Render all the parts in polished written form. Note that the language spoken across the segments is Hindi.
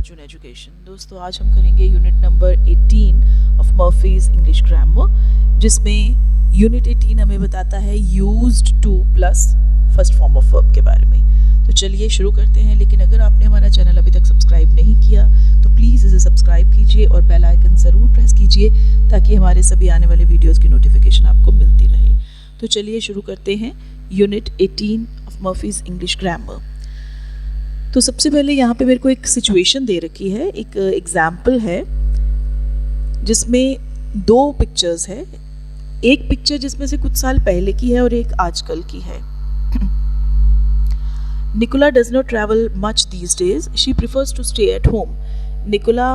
Fortune education. दोस्तों आज हम करेंगे unit number 18 of Murphy's English grammar, जिसमें यूनिट 18 हमें बताता है used to plus first form of verb के बारे में। तो चलिए शुरू करते हैं। लेकिन अगर आपने हमारा चैनल अभी तक सब्सक्राइब नहीं किया तो प्लीज़ इसे सब्सक्राइब कीजिए और बेल आइकन ज़रूर प्रेस कीजिए ताकि हमारे सभी आने वाले वीडियोज़ की नोटिफिकेशन आपको मिलती रहे। तो चलिए शुरू करते हैं unit 18 of Murphy's English grammar. तो सबसे पहले यहाँ पे मेरे को एक सिचुएशन दे रखी है, एक एग्जाम्पल है जिसमें दो पिक्चर्स है। एक पिक्चर जिसमें से कुछ साल पहले की है और एक आजकल की है। Nikola does not travel much these days, she prefers to stay at home. Nikola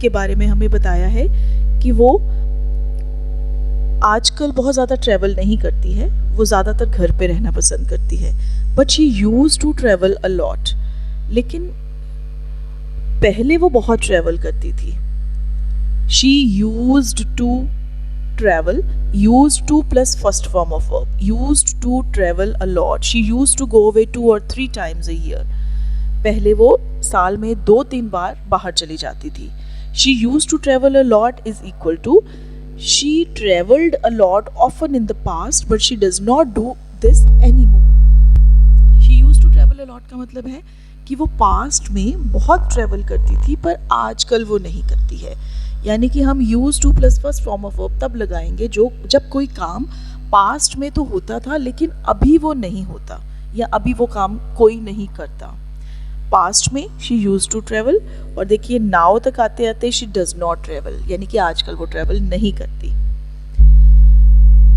के बारे में हमें बताया है कि वो आजकल बहुत ज़्यादा ट्रैवल नहीं करती है, वो ज़्यादातर घर पे रहना पसंद करती है। But she used to travel a lot, लेकिन पहले वो बहुत ट्रैवल करती थी। She used to travel, used to plus first form of verb, used to travel a lot. She used to go away 2 or 3 times a year। पहले वो साल में 2-3 बार बाहर चली जाती थी। She used to travel a lot is equal to she travelled a lot often in the past but she does not do this any more. She used to travel a lot का मतलब है कि वो पास्ट में बहुत ट्रैवल करती थी पर आजकल वो नहीं करती है। यानी कि हम use to plus first form of verb तब लगाएंगे जब कोई काम पास्ट में तो होता था लेकिन अभी वो नहीं होता या अभी वो काम कोई नहीं करता। पास्ट में शी यूज टू ट्रैवल और देखिए नाउ तक आते आते शी डज नॉट ट्रैवल, यानी कि आजकल वो ट्रैवल नहीं करती।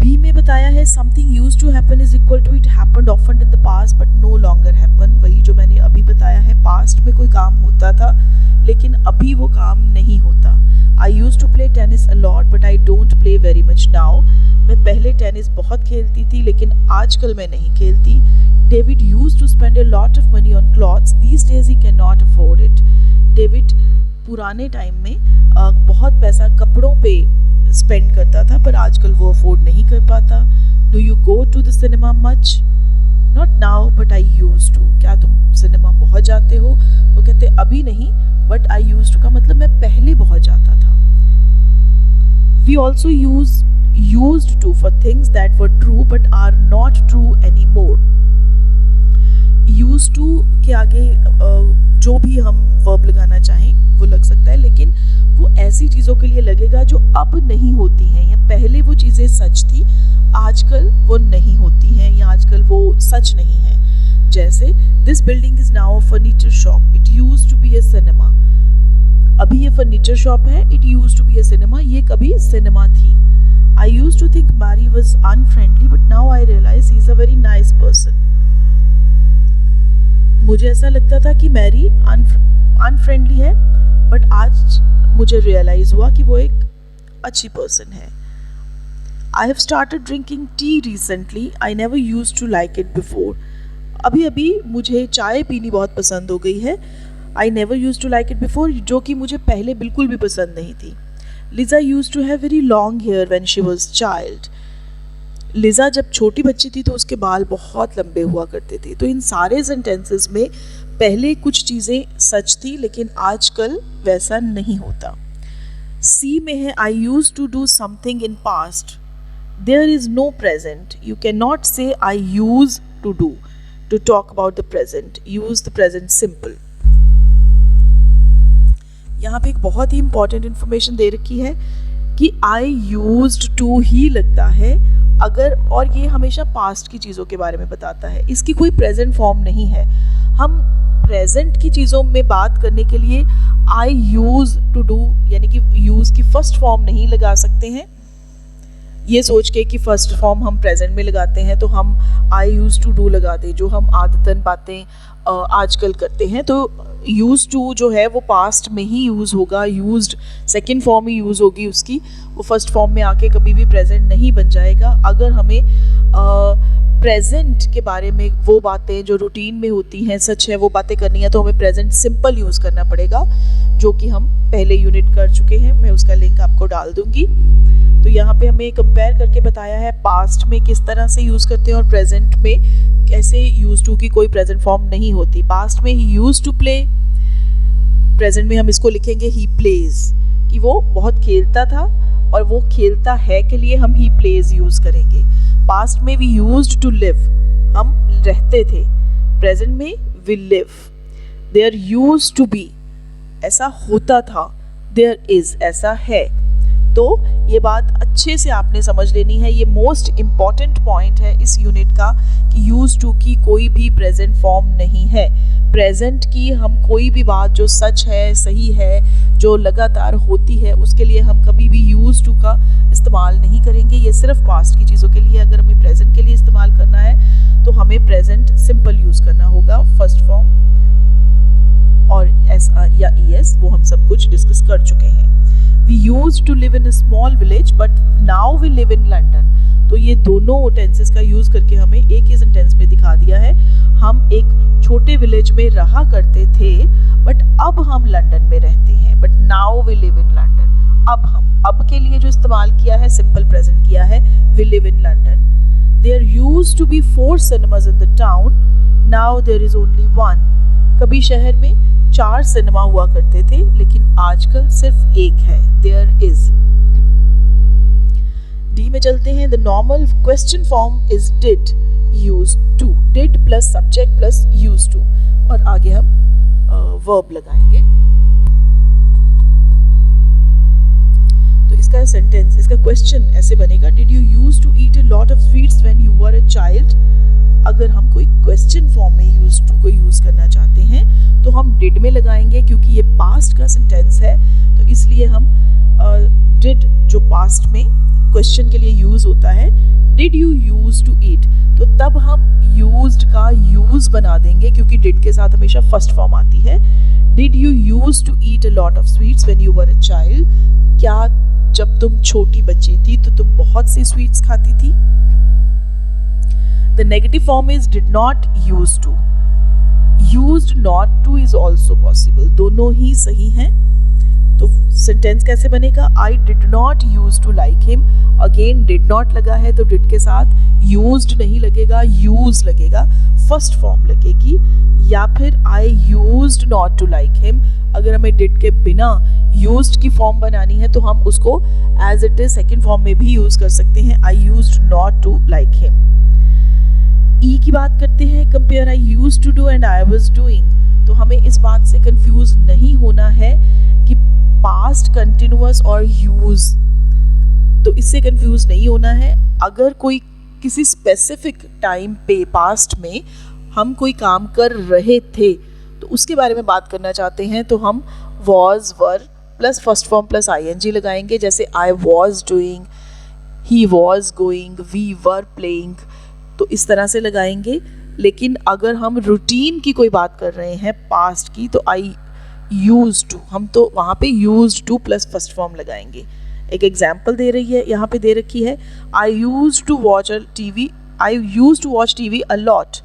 बी में बताया है something used to happen is equal to it happened often in the past but no longer happen. वही जो मैंने अभी बताया है, पास्ट में कोई काम होता था लेकिन अभी वो काम नहीं होता। I use to play tennis a lot but I don't play very much now. मैं पहले टेनिस बहुत खेलती थी लेकिन आजकल मैं नहीं खेलती। David use to spend a lot of money on clothes, these days he can not afford it. David पुराने टाइम में बहुत पैसा कपड़ों पे स्पेंड करता था पर आजकल वो अफोर्ड नहीं कर पाता। Do you go to the cinema much? Not now but I use to. क्या तुम सिनेमा बहुत जाते हो? वो कहते अभी नहीं, बट आई यूज टू का मतलब मैं पहले बहुत जाता था। We also used to for things that were true but are not true any more. Use to के आगे जो भी हम वर्ब लगाना चाहें वो लग सकता है, लेकिन वो ऐसी चीज़ों के लिए लगेगा जो अब नहीं होती हैं या पहले वो चीज़ें सच थी आजकल वो नहीं होती हैं या आजकल वो सच नहीं है। जैसे this building is now a furniture shop, it used to be a cinema. अभी ये फर्नीचर शॉप है, it used to be a cinema, ये कभी सिनेमा थी। I used to think Mary was unfriendly but now I realise he is a very nice person. मुझे ऐसा लगता था कि मैरी अनफ्रेंडली है बट आज मुझे रियलाइज हुआ कि वो एक अच्छी पर्सन है। I have started drinking tea recently, I never used to like it before. अभी अभी मुझे चाय पीनी बहुत पसंद हो गई है। I never used to like it before, जो कि मुझे पहले बिल्कुल भी पसंद नहीं थी। Liza used to have very long hair when she was child. Liza जब छोटी बच्ची थी तो उसके बाल बहुत लंबे हुआ करते थे। तो इन सारे सेंटेंसेस में पहले कुछ चीज़ें सच थी लेकिन आजकल वैसा नहीं होता। सी में है I use to do something in past, there is no present. You can not say I use to do to talk about the present, use the present simple. यहाँ पे एक बहुत ही इंपॉर्टेंट इंफॉर्मेशन दे रखी है कि आई यूज्ड टू ही लगता है अगर, और ये हमेशा पास्ट की चीज़ों के बारे में बताता है, इसकी कोई प्रेजेंट फॉर्म नहीं है। हम प्रेजेंट की चीज़ों में बात करने के लिए आई यूज टू डू यानी कि यूज की फर्स्ट फॉर्म नहीं लगा सकते हैं। ये सोच के कि फर्स्ट फॉर्म हम प्रेजेंट में लगाते हैं तो हम आई यूज टू डू लगा दें, जो हम आदतन बातें आजकल करते हैं। तो यूज टू जो है वो पास्ट में ही यूज़ होगा, यूज्ड सेकेंड फॉर्म ही यूज़ होगी उसकी, वो फर्स्ट फॉर्म में आके कभी भी प्रेजेंट नहीं बन जाएगा। अगर हमें प्रेजेंट के बारे में वो बातें जो रूटीन में होती हैं सच है वो बातें करनी है तो हमें प्रेजेंट सिंपल यूज़ करना पड़ेगा, जो कि हम पहले यूनिट कर चुके हैं। मैं उसका लिंक आपको डाल दूंगी। तो यहाँ पे हमें कंपेयर करके बताया है पास्ट में किस तरह से यूज़ करते हैं और प्रेजेंट में कैसे यूज टू की कोई प्रेजेंट फॉर्म नहीं होती। पास्ट में ही यूज टू प्ले, प्रेजेंट में हम इसको लिखेंगे ही प्लेज, कि वो बहुत खेलता था, और वो खेलता है के लिए हम ही प्लेज यूज करेंगे। पास्ट में वी यूज्ड टू लिव, हम रहते थे। प्रेजेंट में we live. There used to be, ऐसा होता था। देयर इज, ऐसा है। तो ये बात अच्छे से आपने समझ लेनी है। ये मोस्ट इम्पॉर्टेंट पॉइंट है इस यूनिट का कि यूज टू की कोई भी प्रेजेंट फॉर्म नहीं है। प्रेजेंट की हम कोई भी बात जो सच है, सही है, जो लगातार होती है, उसके लिए हम कभी भी यूज टू का इस्तेमाल नहीं करेंगे। ये सिर्फ पास्ट की चीज़ों के लिए। अगर हमें प्रेजेंट के लिए इस्तेमाल करना है तो हमें प्रेजेंट सिंपल यूज़ करना होगा, फर्स्ट फॉर्म और एस या ई एस, वो हम सब कुछ डिस्कस कर चुके हैं। We used to live in a small village but now we live in London। तो ये दोनों टेंसेस का यूज़ करके हमें एक ही सेंटेंस में दिखा दिया है। हम एक छोटे विलेज में रहा करते थे बट अब हम लंदन में रहते हैं। But now we live in London. अब के लिए जो इस्तेमाल किया है, सिंपल प्रेजेंट किया है, we live in London. There used to be 4 cinemas in the town, now there is only 1। कभी शहर में 4 सिनेमा हुआ करते थे लेकिन आजकल सिर्फ एक है, देयर इज। डी में चलते हैं। The normal question form is did use to, did plus subject plus use to, और आगे हम वर्ब लगाएंगे। तो इसका सेंटेंस, इसका क्वेश्चन ऐसे बनेगा, did you use to eat a lot of sweets when you were a child. अगर हम कोई क्वेश्चन फॉर्म में यूज टू को यूज करना चाहते हैं तो हम डिड में लगाएंगे, क्योंकि ये पास्ट का सेंटेंस है। तो इसलिए हम डिड जो पास्ट में क्वेश्चन के लिए यूज होता है, did you use to eat, तो तब हम यूज्ड का यूज बना देंगे, क्योंकि डिड के साथ हमेशा फर्स्ट फॉर्म आती है। Did you use to eat a lot of sweets when you were a child. क्या जब तुम छोटी बच्ची थी तो तुम बहुत सी स्वीट्स खाती थी। The negative form is did not use to. Used not to is also possible. दोनों ही सही हैं। तो सेंटेंस कैसे बनेगा, I did not used to like him। Again did not लगा है तो did के साथ used नहीं लगेगा, use लगेगा, फर्स्ट फॉर्म लगेगी। या फिर I used not to like him। अगर हमें did के बिना used की फॉर्म बनानी है तो हम उसको as it is second form में भी यूज कर सकते हैं, I used not to like him। ई की बात करते हैं, compare I used to do and I was doing. तो हमें इस बात से कंफ्यूज नहीं होना है कि पास्ट, कंटिन्यूअस और यूज, तो इससे कंफ्यूज नहीं होना है। अगर कोई किसी स्पेसिफिक टाइम पे पास्ट में हम कोई काम कर रहे थे तो उसके बारे में बात करना चाहते हैं तो हम was, were plus first form plus ING लगाएंगे। जैसे I was doing, he was going, we were playing, तो इस तरह से लगाएंगे। लेकिन अगर हम रूटीन की कोई बात कर रहे हैं पास्ट की तो आई यूज टू, हम तो वहाँ पे use to plus first form लगाएंगे। एक एग्जाम्पल दे रही है, यहाँ पे दे रखी है, I use to watch TV, I use to watch TV a lot.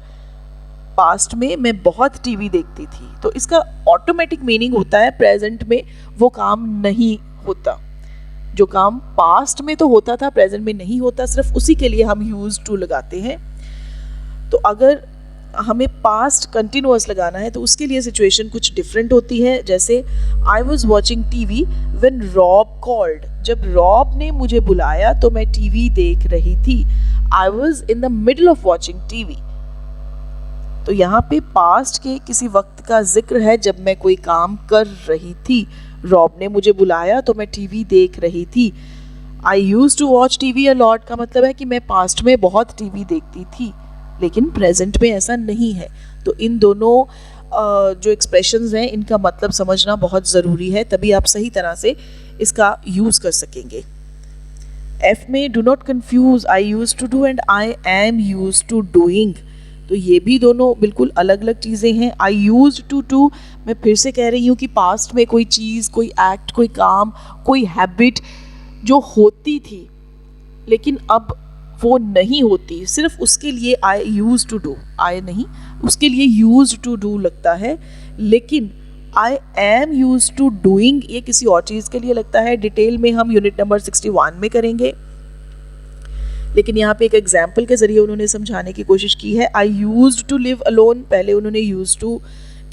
Past में मैं बहुत टीवी देखती थी, तो इसका ऑटोमेटिक मीनिंग होता है प्रेजेंट में वो काम नहीं होता। जो काम पास्ट में तो होता था प्रेजेंट में नहीं होता, सिर्फ उसी के लिए हम यूज टू लगाते हैं। तो अगर हमें पास्ट कंटिन्यूअस लगाना है तो उसके लिए सिचुएशन कुछ डिफरेंट होती है। जैसे I was watching TV when Rob called, जब रॉब ने मुझे बुलाया तो मैं टीवी देख रही थी। I was in the middle of watching TV, तो यहाँ पे पास्ट के किसी वक्त का जिक्र है जब मैं कोई काम कर रही थी। रॉब ने मुझे बुलाया तो मैं टीवी देख रही थी। I use to watch TV a lot का मतलब है कि मैं पास्ट में बहुत टीवी देखती थी, लेकिन प्रेजेंट में ऐसा नहीं है। तो इन दोनों जो एक्सप्रेशंस हैं इनका मतलब समझना बहुत ज़रूरी है, तभी आप सही तरह से इसका यूज़ कर सकेंगे। एफ में do not confuse I use to do and I am use to doing, तो ये भी दोनों बिल्कुल अलग अलग चीज़ें हैं। आई यूज टू मैं फिर से कह रही हूँ कि पास्ट में कोई चीज़, कोई एक्ट, कोई काम, कोई हैबिट जो होती थी लेकिन अब वो नहीं होती, सिर्फ उसके लिए I use to do, I नहीं, उसके लिए यूज टू डू लगता है। लेकिन I am use to doing ये किसी और चीज़ के लिए लगता है। डिटेल में हम यूनिट नंबर 61 में करेंगे, लेकिन यहाँ पे एक एग्जाम्पल के ज़रिए उन्होंने समझाने की कोशिश की है। I used to live alone, पहले उन्होंने यूज टू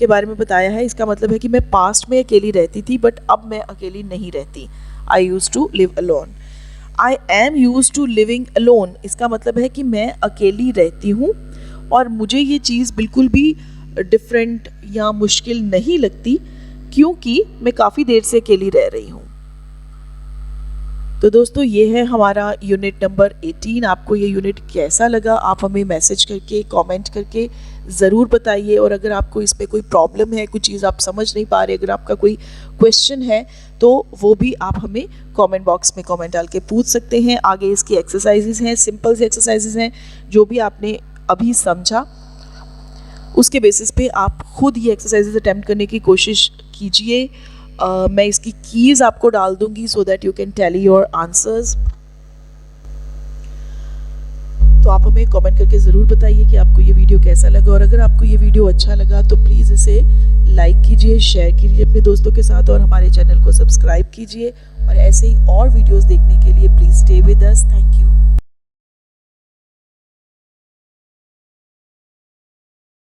के बारे में बताया है, इसका मतलब है कि मैं पास्ट में अकेली रहती थी बट अब मैं अकेली नहीं रहती। I use to live alone. I am use to living alone, इसका मतलब है कि मैं अकेली रहती हूँ और मुझे ये चीज़ बिल्कुल भी डिफरेंट या मुश्किल नहीं लगती क्योंकि मैं काफ़ी देर से अकेली रह रही हूँ। तो दोस्तों ये है हमारा यूनिट नंबर 18। आपको ये यूनिट कैसा लगा आप हमें मैसेज करके कमेंट करके ज़रूर बताइए, और अगर आपको इसमें कोई प्रॉब्लम है, कुछ चीज़ आप समझ नहीं पा रहे, अगर आपका कोई क्वेश्चन है तो वो भी आप हमें कमेंट बॉक्स में कमेंट डाल के पूछ सकते हैं। आगे इसकी एक्सरसाइजेज हैं, सिंपल से एक्सरसाइजेज हैं, जो भी आपने अभी समझा उसके बेसिस पे आप खुद ये एक्सरसाइजेज अटेम्प्ट करने की कोशिश कीजिए। मैं इसकी कीज़ आपको डाल दूंगी so that you can tally your answers. तो आप हमें कमेंट करके ज़रूर बताइए कि आपको ये वीडियो कैसा लगा, और अगर आपको ये वीडियो अच्छा लगा तो प्लीज़ इसे लाइक कीजिए, शेयर कीजिए अपने दोस्तों के साथ, और हमारे चैनल को सब्सक्राइब कीजिए। और ऐसे ही और वीडियोस देखने के लिए please stay with us. Thank you.